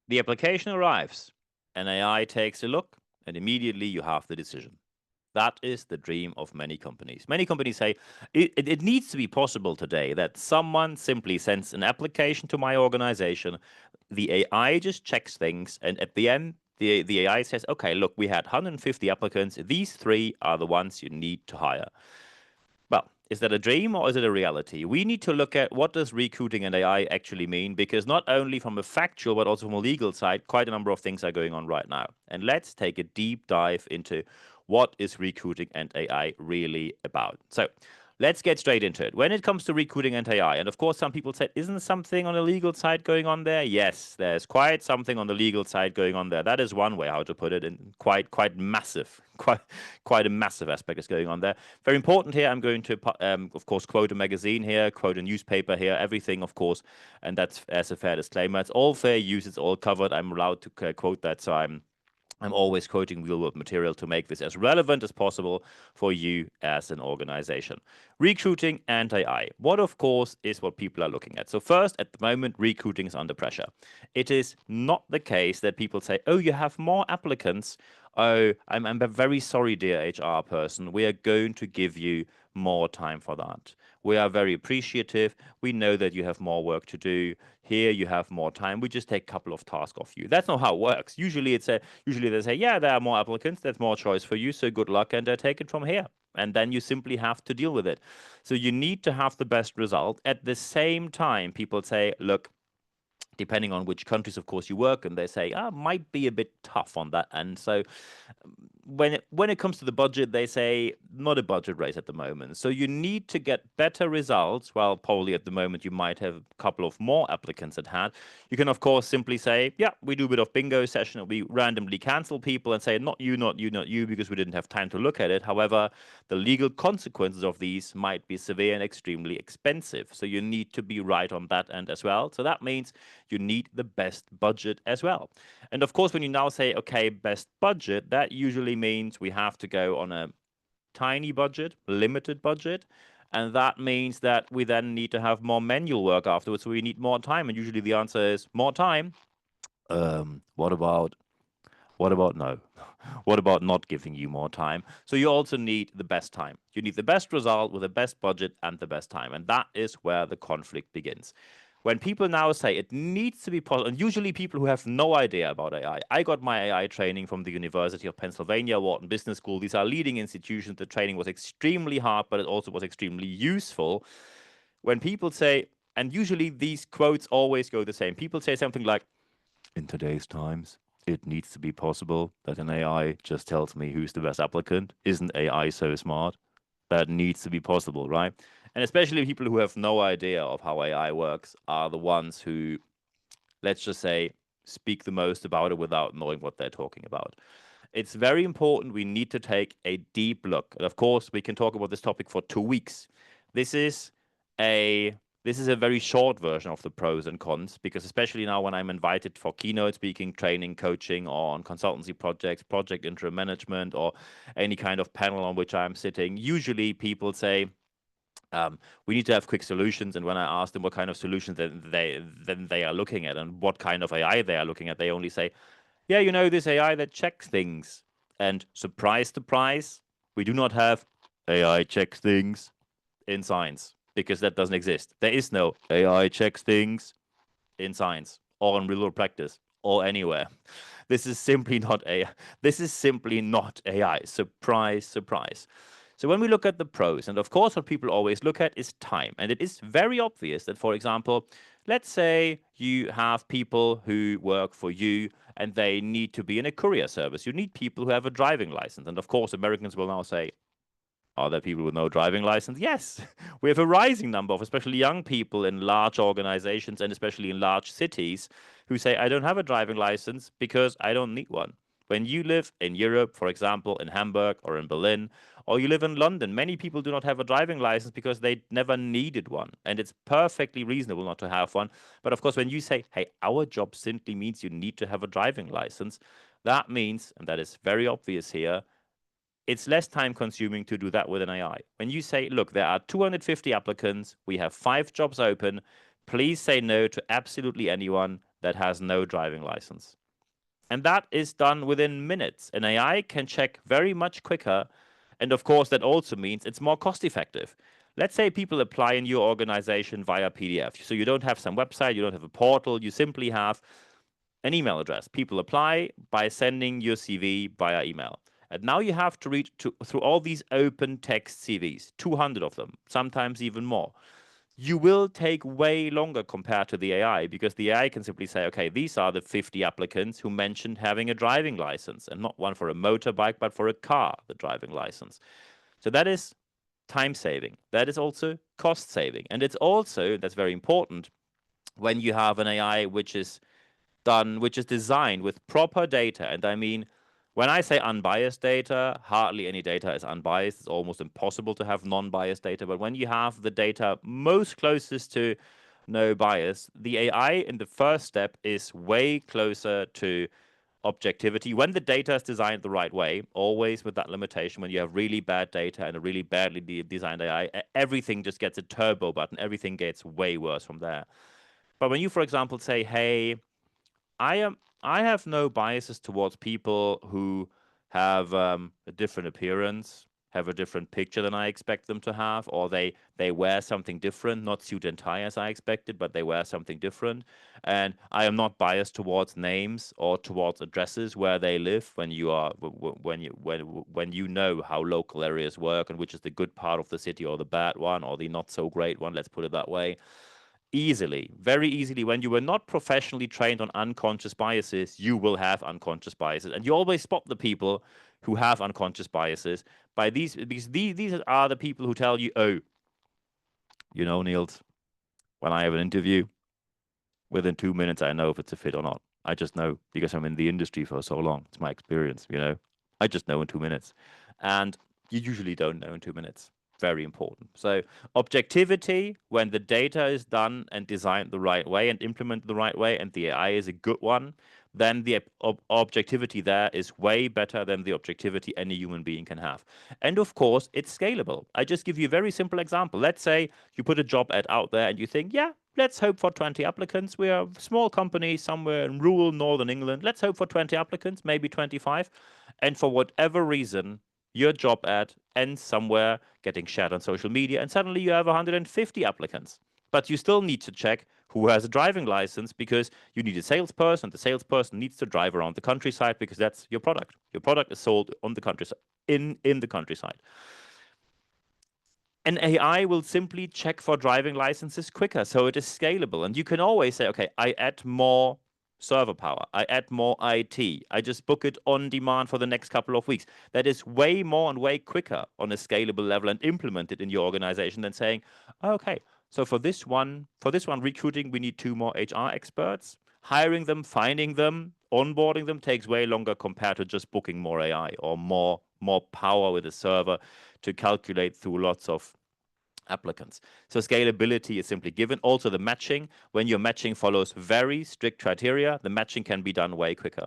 The application arrives, and AI takes a look, and immediately you have the decision. That is the dream of many companies. Many companies say it needs to be possible today that someone simply sends an application to my organization. The AI just checks things, and at the end, the AI says, okay, look, we had 150 applicants. These three are the ones you need to hire. Well, is that a dream or is it a reality? We need to look at what does recruiting and AI actually mean, because not only from a factual but also from a legal side, quite a number of things are going on right now. And let's take a deep dive into what is recruiting and AI really about. So, let's get straight into it. When it comes to recruiting and AI, and of course, some people said, isn't something on the legal side going on there? Yes, there's quite something on the legal side going on there. That is one way how to put it, and quite massive, quite a massive aspect is going on there. Very important here. I'm going to, of course, quote a magazine here, quote a newspaper here, everything, of course, and that's as a fair disclaimer. It's all fair use. It's all covered. I'm allowed to quote that, so I'm always quoting real world material to make this as relevant as possible for you as an organization. Recruiting and AI. What, of course, is what people are looking at. So, first, at the moment, recruiting is under pressure. It is not the case that people say, oh, you have more applicants. Oh, I'm very sorry, dear HR person. We are going to give you more time for that. We are very appreciative. We know that you have more work to do. Here you have more time. We just take a couple of tasks off you. That's not how it works. Usually they say, yeah, there are more applicants. There's more choice for you. So good luck, and take it from here. And then you simply have to deal with it. So you need to have the best result. At the same time, people say, look, depending on which countries, of course, you work, and they say, might be a bit tough on that. And so when it comes to the budget, they say not a budget race at the moment. So you need to get better results. Well, probably at the moment you might have a couple of more applicants at hand. You can, of course, simply say, yeah, we do a bit of bingo session, and we randomly cancel people and say, not you, not you, not you, because we didn't have time to look at it. However, the legal consequences of these might be severe and extremely expensive. So you need to be right on that end as well. So that means you need the best budget as well. And of course, when you now say, okay, best budget, that usually means we have to go on a tiny budget, limited budget. And that means that we then need to have more manual work afterwards. So we need more time. And usually the answer is more time. What about no? What about not giving you more time? So you also need the best time. You need the best result with the best budget and the best time. And that is where the conflict begins. When people now say it needs to be possible, and usually people who have no idea about AI, I got my AI training from the University of Pennsylvania, Wharton Business School. These are leading institutions. The training was extremely hard, but it also was extremely useful. When people say, and usually these quotes always go the same, people say something like, in today's times, it needs to be possible that an AI just tells me who's the best applicant. Isn't AI so smart? That needs to be possible, right? And especially people who have no idea of how AI works are the ones who, let's just say, speak the most about it without knowing what they're talking about. It's very important. We need to take a deep look. And of course, we can talk about this topic for 2 weeks. This is a this is a very short version of the pros and cons, because especially now when I'm invited for keynote speaking, training, coaching, or on consultancy projects, project interim management, or any kind of panel on which I'm sitting, usually people say, we need to have quick solutions. And when I ask them what kind of solutions then they are looking at and what kind of AI they are looking at, they only say, yeah, this AI that checks things. And surprise, surprise, we do not have AI checks things in science, because that doesn't exist. There is no AI checks things in science or in real world practice or anywhere. This is simply not AI. This is simply not AI. Surprise, surprise. So when we look at the pros, and of course what people always look at is time. And it is very obvious that, for example, let's say you have people who work for you and they need to be in a courier service. You need people who have a driving license. And of course, Americans will now say, are there people with no driving license? Yes. We have a rising number of especially young people in large organizations and especially in large cities who say, I don't have a driving license because I don't need one. When you live in Europe, for example, in Hamburg or in Berlin, or you live in London, many people do not have a driving license because they never needed one. And it's perfectly reasonable not to have one. But of course, when you say, hey, our job simply means you need to have a driving license, that means, and that is very obvious here, it's less time consuming to do that with an AI. When you say, look, there are 250 applicants, we have 5 jobs open, please say no to absolutely anyone, that has no driving license. And that is done within minutes. An AI can check very much quicker. And of course, that also means it's more cost effective. Let's say people apply in your organization via PDF. So you don't have some website, you don't have a portal, you simply have an email address. People apply by sending your CV via email. And now you have to read through all these open text CVs, 200 of them, sometimes even more. You will take way longer compared to the AI, because the AI can simply say, okay, these are the 50 applicants who mentioned having a driving license, and not one for a motorbike, but for a car, the driving license. So that is time saving. That is also cost saving. And it's also, that's very important, when you have an AI which is designed with proper data. And I mean, when I say unbiased data, hardly any data is unbiased. It's almost impossible to have non-biased data. But when you have the data most closest to no bias, the AI in the first step is way closer to objectivity. When the data is designed the right way, always with that limitation, when you have really bad data and a really badly designed AI, everything just gets a turbo button. Everything gets way worse from there. But when you, for example, say, hey, I have no biases towards people who have a different appearance, have a different picture than I expect them to have, or they wear something different, not suit and tie as I expected, but they wear something different. And I am not biased towards names or towards addresses where they live. When you know how local areas work and which is the good part of the city or the bad one or the not so great one, let's put it that way. Easily, very easily, when you were not professionally trained on unconscious biases, you will have unconscious biases. And you always spot the people who have unconscious biases by these, because these are the people who tell you, oh, Niels, when I have an interview, within 2 minutes, I know if it's a fit or not. I just know because I'm in the industry for so long. It's my experience. I just know in 2 minutes. And you usually don't know in 2 minutes. Very important. So objectivity, when the data is done and designed the right way and implemented the right way, and the AI is a good one, then the objectivity there is way better than the objectivity any human being can have. And of course, it's scalable. I just give you a very simple example. Let's say you put a job ad out there and you think, yeah, let's hope for 20 applicants. We are a small company somewhere in rural northern England. Let's hope for 20 applicants, maybe 25. And for whatever reason, your job ad ends somewhere getting shared on social media, and suddenly you have 150 applicants. But you still need to check who has a driving license, because you need a salesperson. The salesperson needs to drive around the countryside because that's your product. Your product is sold on the countryside, in the countryside. An AI will simply check for driving licenses quicker, so it is scalable. And you can always say, okay, I add more server power, I add more IT, I just book it on demand for the next couple of weeks. That is way more and way quicker on a scalable level and implement it in your organization than saying, okay, so for this one recruiting, we need 2 more HR experts. Hiring them, finding them, onboarding them takes way longer compared to just booking more AI or more power with a server to calculate through lots of applicants. So scalability is simply given. Also the matching, when your matching follows very strict criteria, the matching can be done way quicker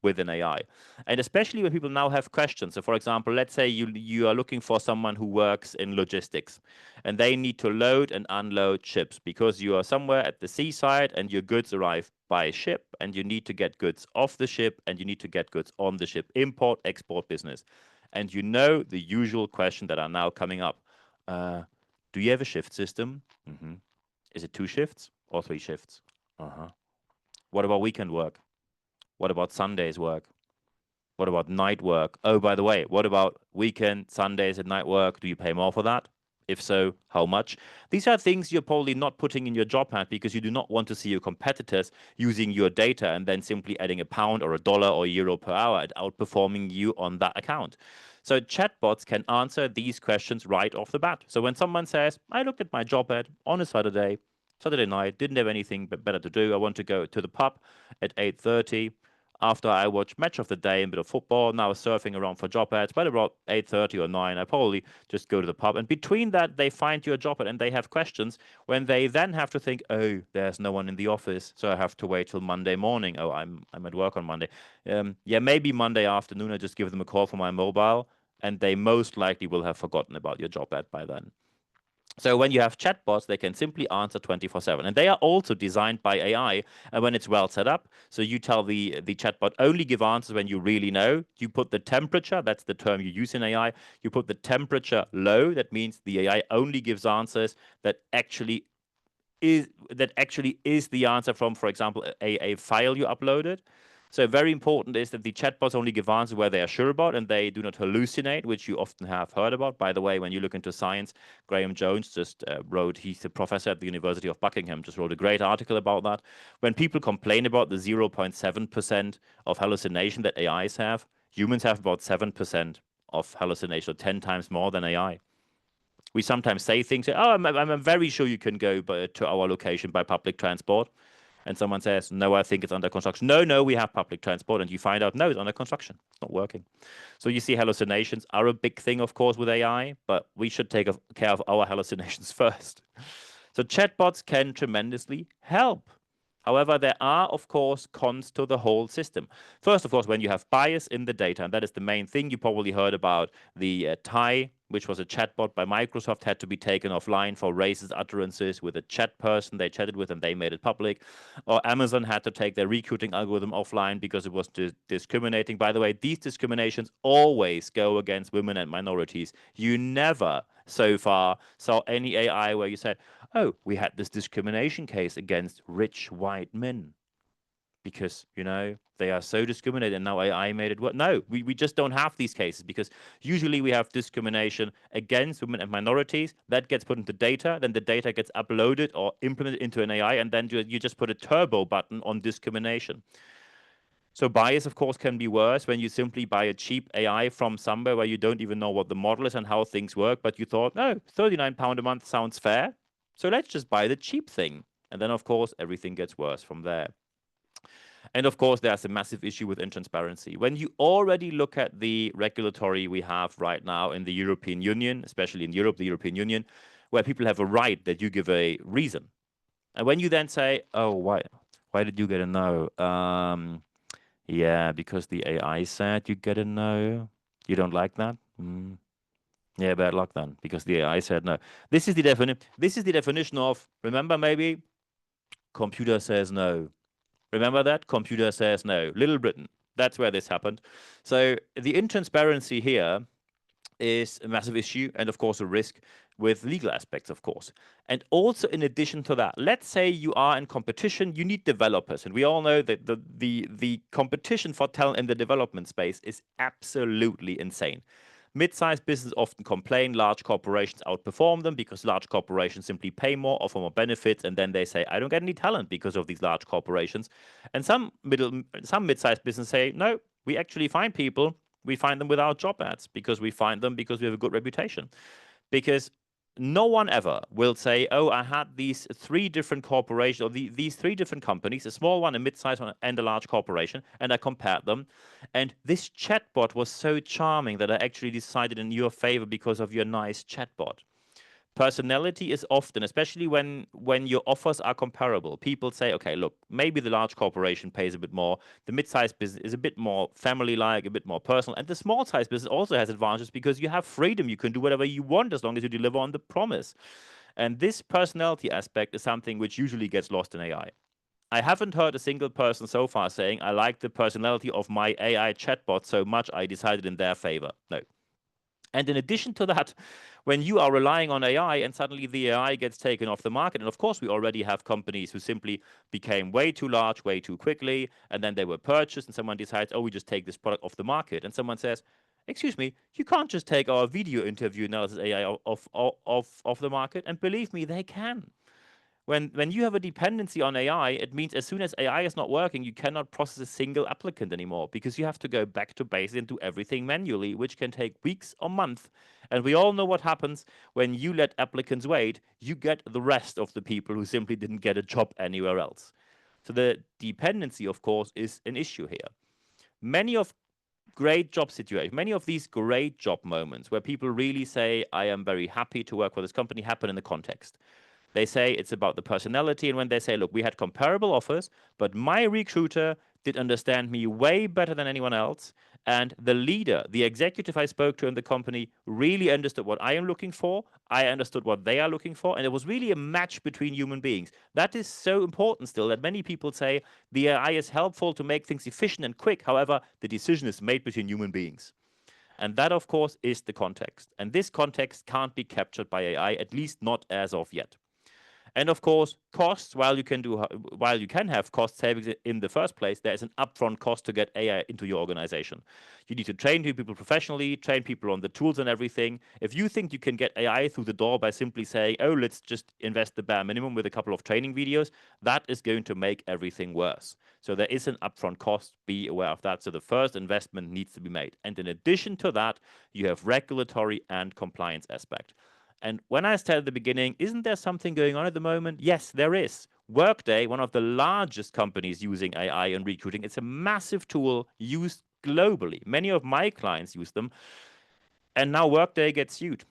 with an AI. And especially when people now have questions. So for example, let's say you are looking for someone who works in logistics and they need to load and unload ships because you are somewhere at the seaside and your goods arrive by ship and you need to get goods off the ship and you need to get goods on the ship, import, export business. And the usual question that are now coming up. Do you have a shift system? Mm-hmm. Is it 2 shifts or 3 shifts? Uh-huh. What about weekend work? What about Sundays work? What about night work? Oh, by the way, what about weekend, Sundays, and night work? Do you pay more for that? If so, how much? These are things you're probably not putting in your job ad because you do not want to see your competitors using your data and then simply adding a pound or a dollar or euro per hour and outperforming you on that account. So chatbots can answer these questions right off the bat. So when someone says, I looked at my job ad on a Saturday night, didn't have anything but better to do. I want to go to the pub at 8:30 after I watch match of the day, a bit of football, now surfing around for job ads, by about 8:30 or 9, I probably just go to the pub. And between that, they find your job ad and they have questions when they then have to think, oh, there's no one in the office, so I have to wait till Monday morning. Oh, I'm at work on Monday. Yeah, maybe Monday afternoon, I just give them a call from my mobile, and they most likely will have forgotten about your job ad by then. So when you have chatbots, they can simply answer 24/7, and they are also designed by AI. And when it's well set up, so you tell the chatbot only give answers when you really know. You put the temperature, that's the term you use in AI. You put the temperature low, that means the AI only gives answers that actually is the answer from, for example, a file you uploaded. So very important is that the chatbots only give answers where they are sure about and they do not hallucinate, which you often have heard about. By the way, when you look into science, Graham Jones just wrote, he's a professor at the University of Buckingham, just wrote a great article about that. When people complain about the 0.7% of hallucination that AIs have, humans have about 7% of hallucination, 10 times more than AI. We sometimes say things, oh, I'm very sure you can go to our location by public transport. And someone says, no, I think it's under construction. No, we have public transport. And you find out, no, it's under construction. It's not working. So you see hallucinations are a big thing, of course, with AI, but we should take care of our hallucinations first. So chatbots can tremendously help. However, there are, of course, cons to the whole system. First, of course, when you have bias in the data, and that is the main thing you probably heard about, the Thai, which was a chatbot by Microsoft, had to be taken offline for racist utterances with a chat person they chatted with and they made it public. Or Amazon had to take their recruiting algorithm offline because it was discriminating. By the way, these discriminations always go against women and minorities. You never so far saw any AI where you said, oh, we had this discrimination case against rich white men because, they are so discriminated and now AI made it work. No, we just don't have these cases because usually we have discrimination against women and minorities. That gets put into data, then the data gets uploaded or implemented into an AI, and then you just put a turbo button on discrimination. So bias, of course, can be worse when you simply buy a cheap AI from somewhere where you don't even know what the model is and how things work, but you thought, no, £39 a month sounds fair. So let's just buy the cheap thing. And then, of course, everything gets worse from there. And of course, there's a massive issue with intransparency. When you already look at the regulatory we have right now in the European Union, especially in Europe, the European Union, where people have a right that you give a reason. And when you then say, oh, why did you get a no? Yeah, because the AI said you get a no. You don't like that? Yeah, bad luck then, because the AI said no. This is the definition of, remember maybe, computer says no. Remember that? Computer says no. Little Britain. That's where this happened. So the intransparency here is a massive issue and, of course, a risk with legal aspects, of course. And also, in addition to that, let's say you are in competition, you need developers. And we all know that the competition for talent in the development space is absolutely insane. Mid-sized businesses often complain large corporations outperform them because large corporations simply pay more, offer more benefits, and then they say, I don't get any talent because of these large corporations. And some mid-sized businesses say, no, we actually find people. We find them without job ads because we find them because we have a good reputation. Because no one ever will say, oh, I had these three different corporations or these three different companies, a small one, a mid-sized one, and a large corporation, and I compared them. And this chatbot was so charming that I actually decided in your favor because of your nice chatbot. Personality is often, especially when your offers are comparable, people say, okay, look, maybe the large corporation pays a bit more, the mid-sized business is a bit more family-like, a bit more personal, and the small-sized business also has advantages because you have freedom, you can do whatever you want as long as you deliver on the promise. And this personality aspect is something which usually gets lost in AI. I haven't heard a single person so far saying, I like the personality of my AI chatbot so much I decided in their favor. No. And in addition to that, when you are relying on AI and suddenly the AI gets taken off the market, and of course, we already have companies who simply became way too large, way too quickly, and then they were purchased, and someone decides, oh, we just take this product off the market. And someone says, excuse me, you can't just take our video interview analysis AI off the market. And believe me, they can. When you have a dependency on AI, it means as soon as AI is not working, you cannot process a single applicant anymore because you have to go back to basics and do everything manually, which can take weeks or months. And we all know what happens when you let applicants wait. You get the rest of the people who simply didn't get a job anywhere else. So the dependency, of course, is an issue here. Many of many of these great job moments where people really say, I am very happy to work for this company, happen in the context. They say it's about the personality. And when they say, look, we had comparable offers, but my recruiter did understand me way better than anyone else. And the leader, the executive I spoke to in the company, really understood what I am looking for. I understood what they are looking for. And it was really a match between human beings. That is so important still that many people say the AI is helpful to make things efficient and quick. However, the decision is made between human beings. And that, of course, is the context. And this context can't be captured by AI, at least not as of yet. And of course, costs, while you can have cost savings in the first place, there is an upfront cost to get AI into your organization. You need to train people professionally, train people on the tools and everything. If you think you can get AI through the door by simply saying, oh, let's just invest the bare minimum with a couple of training videos, that is going to make everything worse. So there is an upfront cost. Be aware of that. So the first investment needs to be made. And in addition to that, you have regulatory and compliance aspect. And when I said at the beginning, isn't there something going on at the moment? Yes, there is. Workday, one of the largest companies using AI in recruiting, it's a massive tool used globally. Many of my clients use them. And now Workday gets sued.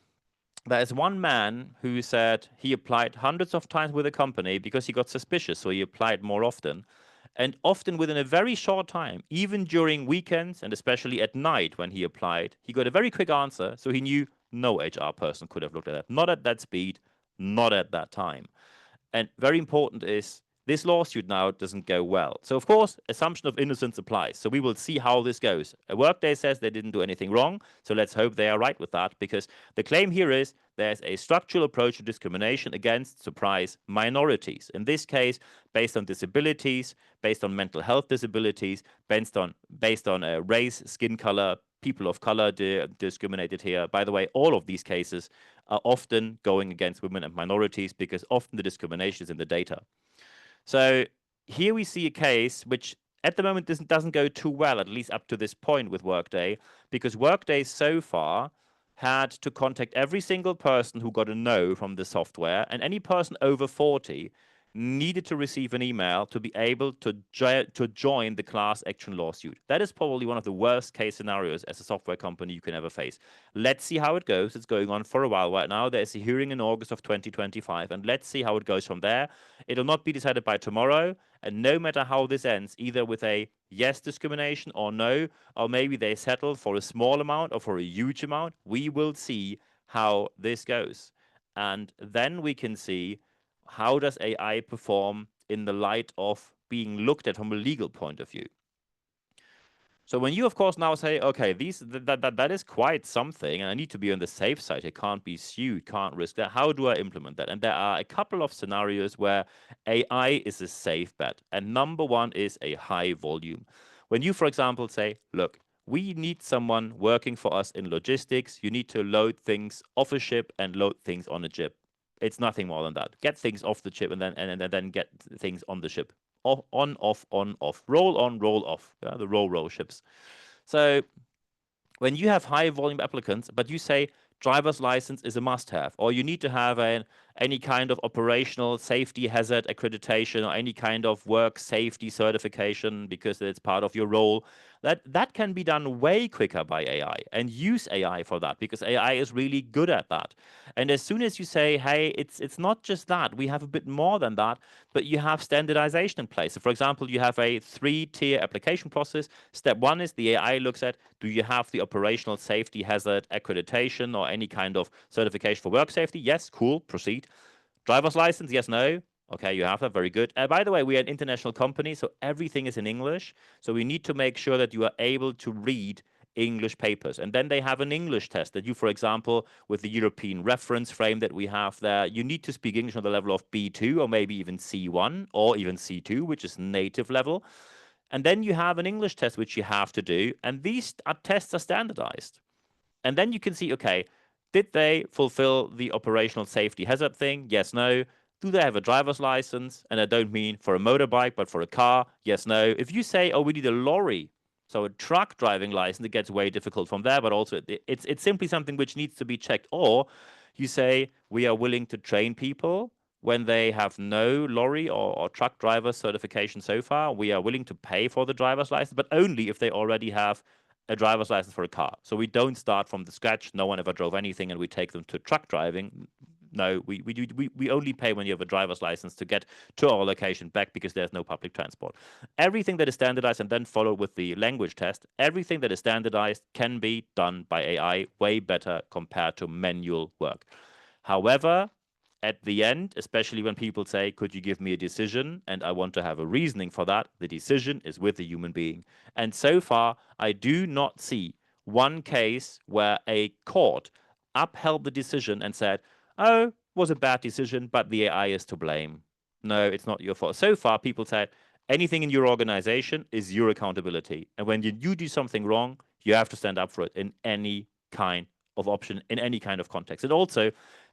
There is one man who said he applied hundreds of times with a company because he got suspicious, so he applied more often. And often within a very short time, even during weekends and especially at night when he applied, he got a very quick answer. So he knew no HR person could have looked at that. Not at that speed, not at that time. And very important is this lawsuit now doesn't go well. So, of course, assumption of innocence applies. So we will see how this goes. A Workday says they didn't do anything wrong. So let's hope they are right with that, because the claim here is there's a structural approach to discrimination against, surprise, minorities. In this case, based on disabilities, based on mental health disabilities, based on race, skin color, people of color discriminated here. By the way, all of these cases are often going against women and minorities because often the discrimination is in the data. So here we see a case which at the moment doesn't go too well, at least up to this point with Workday, because Workday so far had to contact every single person who got a no from the software, and any person over 40 needed to receive an email to be able to join the class action lawsuit. That is probably one of the worst case scenarios as a software company you can ever face. Let's see how it goes. It's going on for a while right now. There's a hearing in August of 2025, and let's see how it goes from there. It'll not be decided by tomorrow, and no matter how this ends, either with a yes discrimination or no, or maybe they settle for a small amount or for a huge amount, we will see how this goes. And then we can see how does AI perform in the light of being looked at from a legal point of view. So when you, of course, now say, okay, that is quite something, and I need to be on the safe side. I can't be sued, can't risk that. How do I implement that? And there are a couple of scenarios where AI is a safe bet. And number one is a high volume. When you, for example, say, look, we need someone working for us in logistics. You need to load things off a ship and load things on a ship. It's nothing more than that. Get things off the ship and then get things on the ship. On, off, on, off. Roll on, roll off. Yeah, the roll ships. So when you have high volume applicants, but you say driver's license is a must have, or you need to have any kind of operational safety hazard accreditation or any kind of work safety certification because it's part of your role, that can be done way quicker by AI, and use AI for that because AI is really good at that. And as soon as you say, hey, it's not just that, we have a bit more than that, but you have standardization in place. So for example, you have a 3-tier application process. Step one is the AI looks at, do you have the operational safety hazard accreditation or any kind of certification for work safety? Yes, cool, proceed. Driver's license, yes, no. Okay, you have that. Very good. By the way, we are an international company, so everything is in English. So we need to make sure that you are able to read English papers. And then they have an English test that you, for example, with the European reference frame that we have there, you need to speak English on the level of B2 or maybe even C1 or even C2, which is native level. And then you have an English test, which you have to do. And these tests are standardized. And then you can see, okay, did they fulfill the operational safety hazard thing? Yes, no. Do they have a driver's license? And I don't mean for a motorbike, but for a car? Yes, no. If you say, oh, we need a lorry, so a truck driving license, it gets way difficult from there, but also it's simply something which needs to be checked. Or you say, we are willing to train people when they have no lorry or truck driver certification so far. We are willing to pay for the driver's license, but only if they already have a driver's license for a car. So we don't start from the scratch. No one ever drove anything, and we take them to truck driving. no, we only pay when you have a driver's license to get to our location back because there's no public transport. Everything that is standardized and then followed with the language test, everything that is standardized can be done by AI way better compared to manual work. However, at the end, especially when people say, could you give me a decision? And I want to have a reasoning for that, the decision is with the human being. And so far, I do not see one case where a court upheld the decision and said, oh, it was a bad decision, but the AI is to blame. No, it's not your fault. So far, people said, anything in your organization is your accountability. And when you do something wrong, you have to stand up for it in any kind of option, in any kind of context. And also,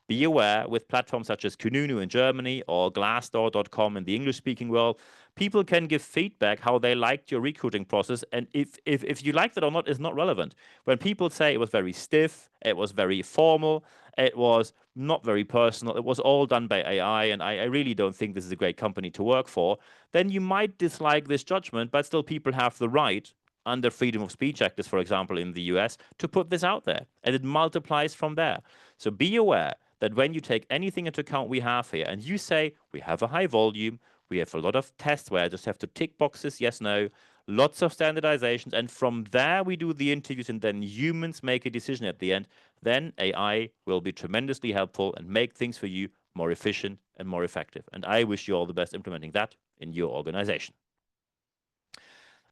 be aware with platforms such as Kununu in Germany or Glassdoor.com in the English-speaking world, people can give feedback how they liked your recruiting process, and if you liked it or not is not relevant. When people say it was very stiff, it was very formal, it was not very personal, it was all done by AI, and I really don't think this is a great company to work for, then you might dislike this judgment, but still people have the right under Freedom of Speech Act, for example, in the US, to put this out there, and it multiplies from there. So be aware that when you take anything into account we have here, and you say, we have a high volume, we have a lot of tests where I just have to tick boxes, yes, no, lots of standardizations, and from there we do the interviews, and then humans make a decision at the end, then AI will be tremendously helpful and make things for you more efficient and more effective. And I wish you all the best implementing that in your organization.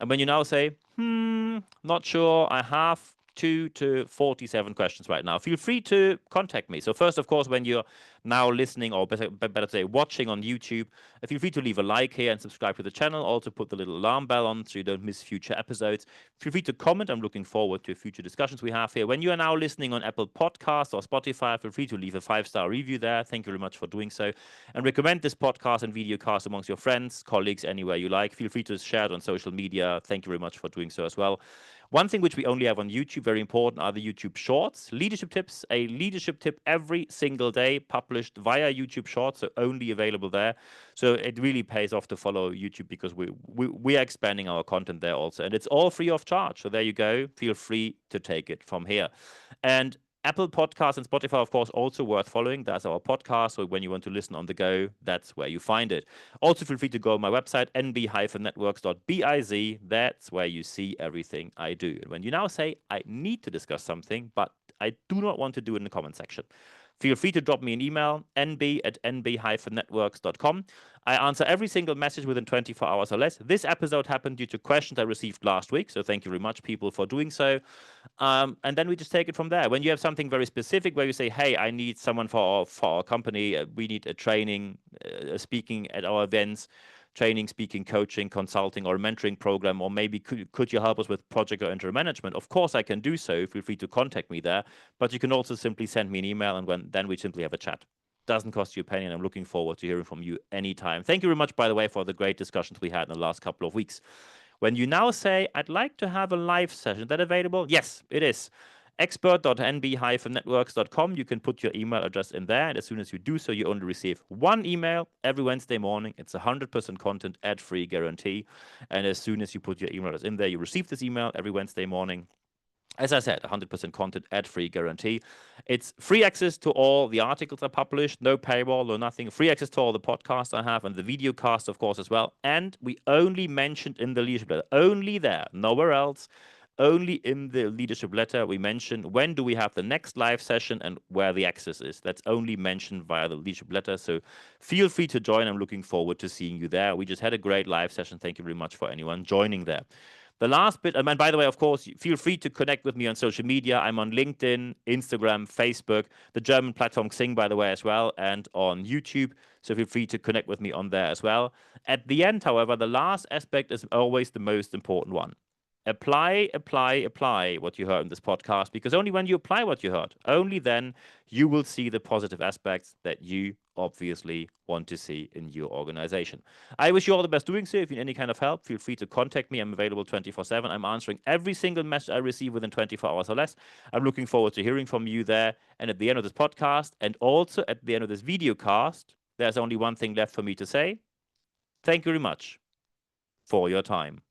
And when you now say, not sure, I have 2 to 47 questions right now, feel free to contact me. So first, of course, when you're now listening, or better to say watching on YouTube, feel free to leave a like here and subscribe to the channel. Also put the little alarm bell on so you don't miss future episodes. Feel free to comment. I'm looking forward to future discussions we have here. When you are now listening on Apple Podcasts or Spotify, feel free to leave a 5-star review there. Thank you very much for doing so. And recommend this podcast and videocast amongst your friends, colleagues, anywhere you like. Feel free to share it on social media. Thank you very much for doing so as well. One thing which we only have on YouTube, very important, are the YouTube Shorts. Leadership tips, a leadership tip every single day, published via YouTube Shorts, so only available there. So it really pays off to follow YouTube because we are expanding our content there also. And it's all free of charge. So there you go. Feel free to take it from here. And Apple Podcasts and Spotify, of course, also worth following. That's our podcast. So when you want to listen on the go, that's where you find it. Also, feel free to go on my website, nb-networks.biz. That's where you see everything I do. And when you now say, I need to discuss something, but I do not want to do it in the comment section, feel free to drop me an email, nb@nb-networks.com. I answer every single message within 24 hours or less. This episode happened due to questions I received last week, so thank you very much, people, for doing so. And then we just take it from there. When you have something very specific where you say, hey, I need someone for our company, we need a training, speaking at our events, training, speaking, coaching, consulting, or a mentoring program, or maybe could you help us with project or interim management? Of course, I can do so. Feel free to contact me there. But you can also simply send me an email, and then we simply have a chat. Doesn't cost you a penny, and I'm looking forward to hearing from you anytime. Thank you very much, by the way, for the great discussions we had in the last couple of weeks. When you now say, I'd like to have a live session, is that available? Yes, it is. expert.nb-networks.com. You can put your email address in there, and as soon as you do so, you only receive one email every Wednesday morning. It's 100% content, ad-free guarantee. And as soon as you put your email address in there, you receive this email every Wednesday morning. As I said, 100% content, ad-free guarantee. It's free access to all the articles I published, no paywall, no nothing. Free access to all the podcasts I have and the video cast, of course, as well. And we only mentioned in the leadership letter, only there, nowhere else, only in the leadership letter, we mentioned when do we have the next live session and where the access is. That's only mentioned via the leadership letter. So feel free to join. I'm looking forward to seeing you there. We just had a great live session. Thank you very much for anyone joining there. The last bit, and by the way, of course, feel free to connect with me on social media. I'm on LinkedIn, Instagram, Facebook, the German platform Xing, by the way, as well, and on YouTube. So feel free to connect with me on there as well. At the end, however, the last aspect is always the most important one. Apply, apply, apply what you heard in this podcast, because only when you apply what you heard, only then you will see the positive aspects that you obviously want to see in your organization. I wish you all the best doing so. If you need any kind of help, feel free to contact me. I'm available 24/7. I'm answering every single message I receive within 24 hours or less. I'm looking forward to hearing from you there. And at the end of this podcast, and also at the end of this video cast, there's only one thing left for me to say. Thank you very much for your time.